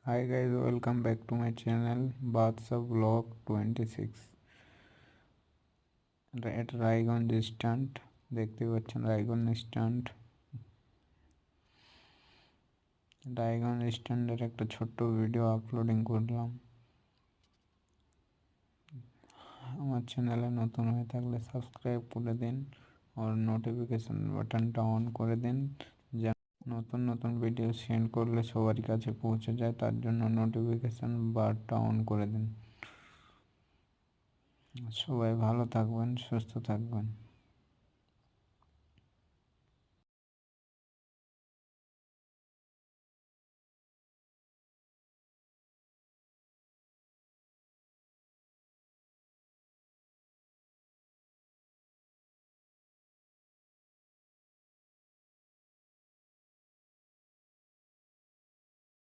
Hi guys, welcome back to my channel Badshah Vlog 26 at Raiganj stand দেখতে পাচ্ছেন রায়গঞ্জ স্ট্যান্ডের একটা ছোট্ট ভিডিও আপলোডিং করলাম। আমার চ্যানেলে নতুন হয়ে থাকলে সাবস্ক্রাইব করে দিন আর নোটিফিকেশন বাটনটা অন করে দিন, যেন নতুন নতুন ভিডিও সেন্ড করলে সবার কাছে পৌঁছে যায়। তার জন্য নোটিফিকেশন বারটা অন করে দিন। সবাই ভালো থাকবেন, সুস্থ থাকবেন।